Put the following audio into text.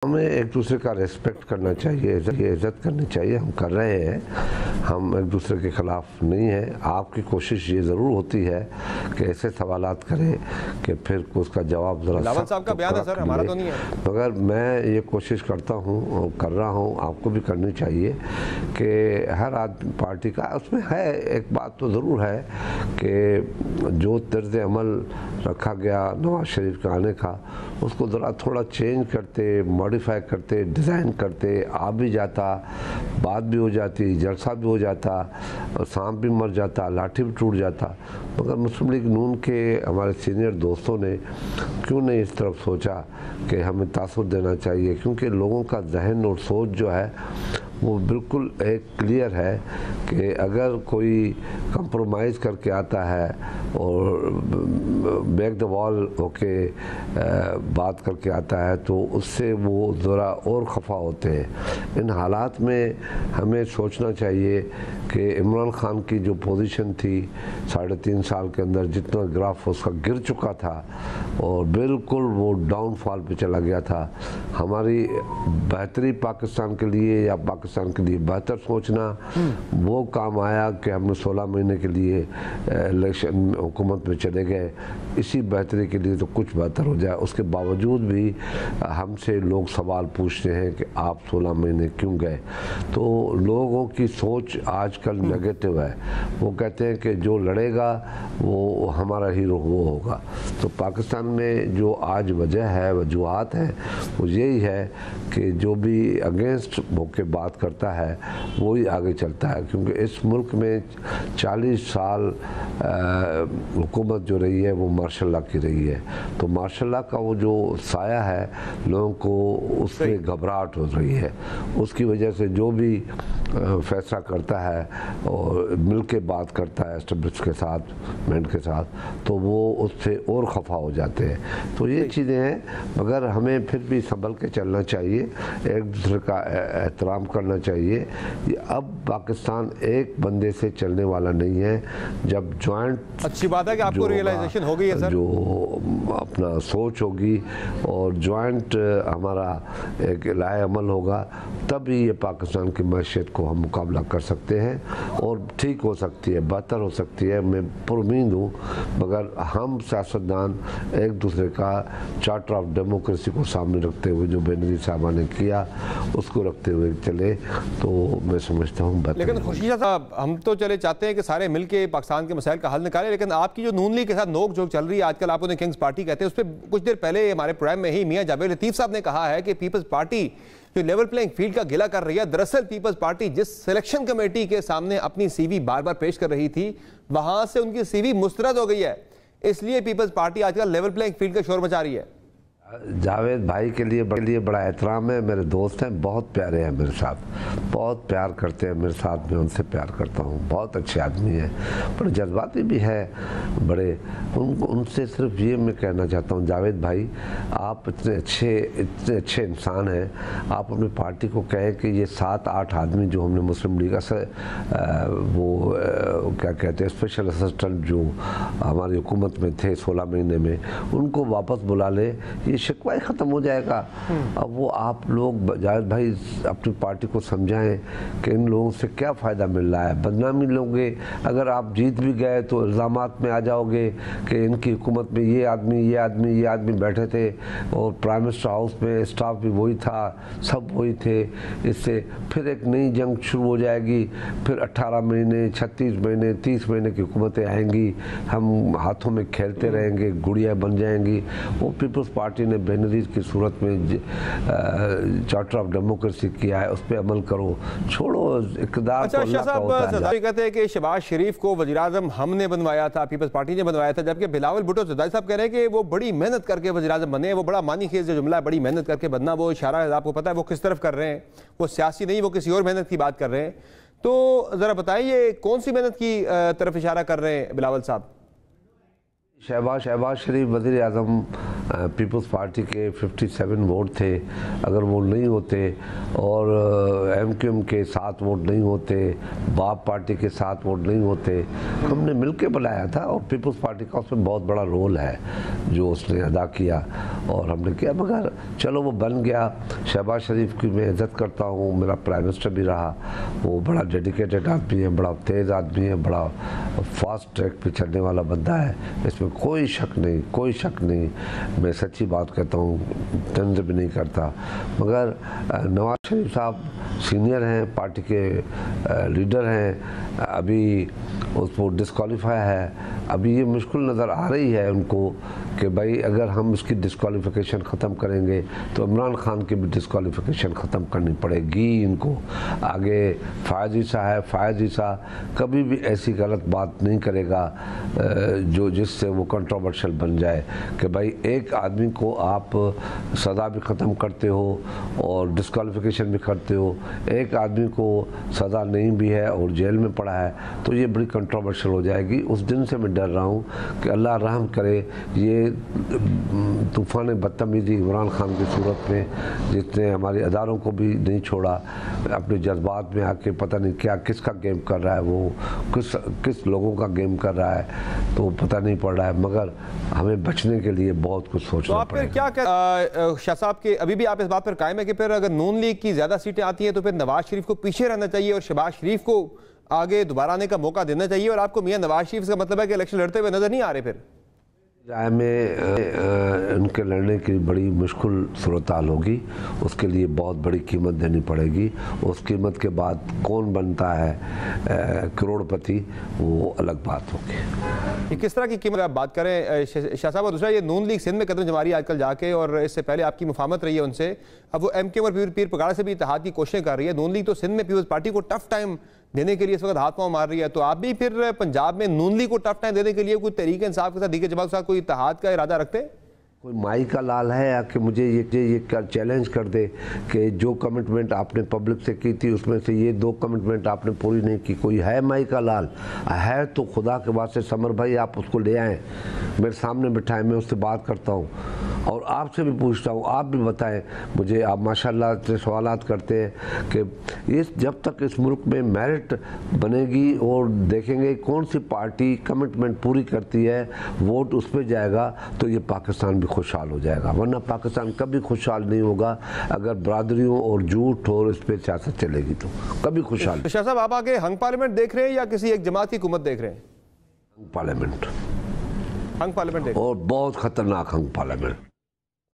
हमें एक दूसरे का रेस्पेक्ट करना चाहिए, इज्जत करनी चाहिए। हम कर रहे हैं, हम एक दूसरे के ख़िलाफ़ नहीं हैं। आपकी कोशिश ये ज़रूर होती है कि ऐसे सवालात करें कि फिर उसका जवाब ज़रा बिलावल साहब का बयान है सर, हमारा तो नहीं है। मगर मैं ये कोशिश करता हूँ और कर रहा हूँ, आपको भी करनी चाहिए कि हर आदमी पार्टी का उसमें है। एक बात तो ज़रूर है कि जो तर्ज़ अमल रखा गया नवाज शरीफ के आने का, उसको ज़रा थोड़ा चेंज करते, मॉडिफाई करते, डिज़ाइन करते, आ भी जाता, बात भी हो जाती, जलसा भी हो जाता, सांप भी मर जाता, लाठी भी टूट जाता। मगर मुस्लिम लीग नून के हमारे सीनियर दोस्तों ने क्यों नहीं इस तरफ सोचा कि हमें तासुर देना चाहिए, क्योंकि लोगों का जहन और सोच जो है वो बिल्कुल एक क्लियर है कि अगर कोई कंप्रोमाइज़ करके आता है और बैक द वॉल होके बात करके आता है तो उससे वो ज़रा और खफा होते हैं। इन हालात में हमें सोचना चाहिए कि इमरान खान की जो पोजीशन थी 3.5 साल के अंदर, जितना ग्राफ उसका गिर चुका था और बिल्कुल वो डाउनफॉल पे चला गया था। हमारी बेहतरी पाकिस्तान के लिए या पाकिस्तान के लिए बेहतर सोचना वो काम आया कि हमने 16 महीने के लिए इलेक्शन हुकूमत में चले गए। इसी बेहतरी के लिए तो कुछ बेहतर हो जाए, उसके बावजूद भी हमसे लोग सवाल पूछते हैं कि आप 16 महीने क्यों गए। तो लोगों की सोच आजकल नेगेटिव है। वो कहते हैं कि जो लड़ेगा वो हमारा हीरो वो होगा। तो पाकिस्तान में जो आज वजह है, वजूहात हैं, वो यही है कि जो भी अगेंस्ट होके बात करता है वही आगे चलता है। क्योंकि इस मुल्क में 40 साल हुकूमत जो रही है वो मार्शल लॉ की रही है। तो मार्शल लॉ का वो जो साया है, लोगों को उसमें घबराहट हो रही है। उसकी वजह से जो भी फैसला करता है और मिल के बात करता है एस्टेब्लिश के साथ, मैंट के साथ, तो वो उससे और खफा हो जाते हैं। तो ये चीज़ें हैं, मगर हमें फिर भी संभल के चलना चाहिए, एक दूसरे का एहतराम करना चाहिए। अब पाकिस्तान एक बंदे से चलने वाला नहीं है। जब जॉइंट, अच्छी बात है कि आपको रियलाइजेशन हो गई है सर, जो अपना सोच होगी और जॉइंट हमारा एक लाए अमल होगा, तभी ये पाकिस्तान की मैशियत को हम मुकाबला कर सकते हैं और ठीक हो सकती है, बेहतर हो सकती है। मैं पुरुमीद हूँ। मगर हम सियासतदान एक दूसरे का चार्टर ऑफ डेमोक्रेसी को सामने रखते हुए, जो बेनज़ीर साहबा ने किया उसको रखते हुए चले तो मैं समझता हूँ बेहतर। लेकिन खुशिया साहब, हम तो चले चाहते हैं कि सारे मिलके पाकिस्तान के मसाइल का हल निकालें, लेकिन आपकी जो नून लीग के साथ नोक झोंक चल रही है आजकल, आप उन्हें किंग्स पार्टी कहते हैं, उस पर कुछ देर पहले हमारे प्रोग्राम में ही मियां जावेद लतीफ़ साहब ने कहा है कि पीपल्स पार्टी जो लेवल प्लेइंग फील्ड का गिला कर रही है, दरअसल पीपल्स पार्टी जिस सिलेक्शन कमेटी के सामने अपनी सीवी बार बार पेश कर रही थी, वहां से उनकी सीवी मुस्तरद हो गई है। इसलिए पीपल्स पार्टी आजकल लेवल प्लेइंग फील्ड का शोर मचा रही है। जावेद भाई के लिए बड़ा एहतराम है, मेरे दोस्त हैं, बहुत प्यारे हैं मेरे साथ, बहुत प्यार करते हैं मेरे साथ, मैं उनसे प्यार करता हूँ। बहुत अच्छे आदमी हैं, बड़े जज्बाती भी है बड़े। उनसे सिर्फ ये मैं कहना चाहता हूँ, जावेद भाई आप इतने अच्छे इंसान हैं, आप अपनी पार्टी को कहें कि ये 7-8 आदमी जो हमने मुस्लिम लीग से वो क्या कहते हैं स्पेशल असिस्टेंट जो हमारी हुकूमत में थे 16 महीने में, उनको वापस बुला ले, ये शिकवा ही ख़त्म हो जाएगा। अब वो आप लोग जावेद भाई अपनी पार्टी को समझाएं कि इन लोगों से क्या फ़ायदा मिल रहा है। बदनामी लोगे, अगर आप जीत भी गए तो इल्ज़ामात में आ जाओगे कि इनकी हुकूमत में ये आदमी बैठे थे और प्राइम मिनिस्टर हाउस में स्टाफ भी वही था, सब वही थे। इससे फिर एक नई जंग शुरू हो जाएगी, फिर 18 महीने 36 महीने 30 महीने की हुकूमतें आएंगी, हम हाथों में खेलते रहेंगे, गुड़िया बन जाएंगी। वो पीपल्स पार्टी ने बेनज़ीर की सूरत में चार्टर ऑफ डेमोक्रेसी किया है, उस पर अमल करो, छोड़ो इक़्तिदार। अच्छा शाह साहब कहते हैं कि शहबाज शरीफ को वज़ीर-ए-आज़म हमने बनवाया था, पीपल्स पार्टी ने बनवाया था, जबकि बिलावल भुट्टो ज़रदारी साहब कह रहे हैं कि वो बड़ी मेहनत करके वज़ीर-ए-आज़म बने। वो बड़ा मानी-खेज़ जो जुमला है, बड़ी मेहनत करके बनना, वो इशारा है, आपको पता है वो किस तरफ कर रहे हैं, वो सियासी नहीं, वो किसी और मेहनत की बात कर रहे हैं। तो ज़रा बताइए कौन सी मेहनत की तरफ इशारा कर रहे हैं बिलावल साहब? शहबाज शरीफ वज़ीर-ए-आज़म पीपल्स पार्टी के 57 वोट थे, अगर वो नहीं होते और एमक्यूएम के 7 वोट नहीं होते, बाप पार्टी के 7 वोट नहीं होते, हमने मिलके बनाया था और पीपल्स पार्टी का उसमें बहुत बड़ा रोल है जो उसने अदा किया और हमने किया। मगर चलो वो बन गया। शहबाज शरीफ की मैं इज्जत करता हूँ, मेरा प्राइम मिनिस्टर भी रहा, वो बड़ा डेडिकेटेड आदमी है, बड़ा तेज़ आदमी है, बड़ा फास्ट ट्रैक पे चलने वाला बंदा है, इसमें कोई शक नहीं, कोई शक नहीं। मैं सच्ची बात कहता हूँ, तंज भी नहीं करता। मगर नवाज शरीफ साहब सीनियर हैं, पार्टी के लीडर हैं, अभी उसको डिस्क्वालीफाई है। अभी ये मुश्किल नज़र आ रही है उनको कि भाई अगर हम इसकी डिस्क्वालिफिकेशन ख़त्म करेंगे तो इमरान खान की भी डिस्क्वालिफिकेशन ख़त्म करनी पड़ेगी इनको। आगे फ़ायज़ ईसा कभी भी ऐसी गलत बात नहीं करेगा जो जिससे वो कंट्रोवर्शियल बन जाए कि भाई एक आदमी को आप सज़ा भी ख़त्म करते हो और डिस्क्वालिफिकेशन भी करते हो, एक आदमी को सज़ा नहीं भी है और जेल में पड़ा है, तो ये बड़ी कंट्रोवर्शियल हो जाएगी। उस दिन से मैं डर रहा हूँ कि अल्लाह रहम करे ये तूफ़ान बदतमीज़ी इमरान खान की सूरत में, जिसने हमारे अदारों को भी नहीं छोड़ा, अपने जज्बात में आके पता नहीं क्या किसका गेम कर रहा है, वो किस लोगों का गेम कर रहा है, तो पता नहीं पड़ रहा है। मगर हमें बचने के लिए बहुत कुछ सोचना तो आप फिर क्या शाह साहब के अभी भी आप इस बात पर कायम है कि फिर अगर नून लीग की ज़्यादा सीटें आती हैं तो फिर नवाज शरीफ को पीछे रहना चाहिए और शहबाज शरीफ को आगे दोबारा आने का मौका देना चाहिए, और आपको मियां नवाज शरीफ का मतलब है कि इलेक्शन लड़ते हुए नजर नहीं आ रहे? फिर राय में उनके लड़ने की बड़ी मुश्किल सूरत हाल होगी, उसके लिए बहुत बड़ी कीमत देनी पड़ेगी। उस कीमत के बाद कौन बनता है करोड़पति, वो अलग बात होगी। किस तरह की कीमत आप बात करें शाह साहब? और दूसरा, ये नून लीग सिंध में कदम जमा रही है आजकल जाके, और इससे पहले आपकी मुफाहमत रही है उनसे, अब वो एमके और पीर पगाड़ा से भी इत्तेहाद की कोशिशें कर रही है। नून लीग तो सिंध में पीपल्स पार्टी को टफ टाइम देने के लिए इस वक्त हाथ पांव मार रही है, तो आप भी फिर पंजाब में नून लीग को टफ टाइम देने के लिए कोई तहरीक इंसाफ के साथ, दीगर जमात के साथ कोई इत्तेहाद का इरादा रखते हैं? कोई माई का लाल है या कि मुझे ये चैलेंज कर दे कि जो कमिटमेंट आपने पब्लिक से की थी उसमें से ये 2 कमिटमेंट आपने पूरी नहीं की? कोई है माई का लाल? है तो खुदा के वास्ते समर भाई आप उसको ले आएँ, मेरे सामने बिठाएं, मैं उससे बात करता हूँ और आपसे भी पूछता हूँ, आप भी बताएं मुझे। आप माशाल्लाह से सवालात करते हैं कि इस जब तक इस मुल्क में मेरिट बनेगी और देखेंगे कौन सी पार्टी कमिटमेंट पूरी करती है, वोट उस पर जाएगा, तो ये पाकिस्तान भी खुशहाल हो जाएगा। वरना पाकिस्तान कभी खुशहाल नहीं होगा अगर बरादरियों और झूठ और इस पर सियासत चलेगी, तो कभी खुशहाल। शाह साहब, आप आगे हंग पार्लियामेंट देख रहे हैं या किसी एक जमात की हुकूमत देख रहे हैं? पार्लियामेंट, हंग पार्लियामेंट और बहुत खतरनाक हंग पार्लियामेंट।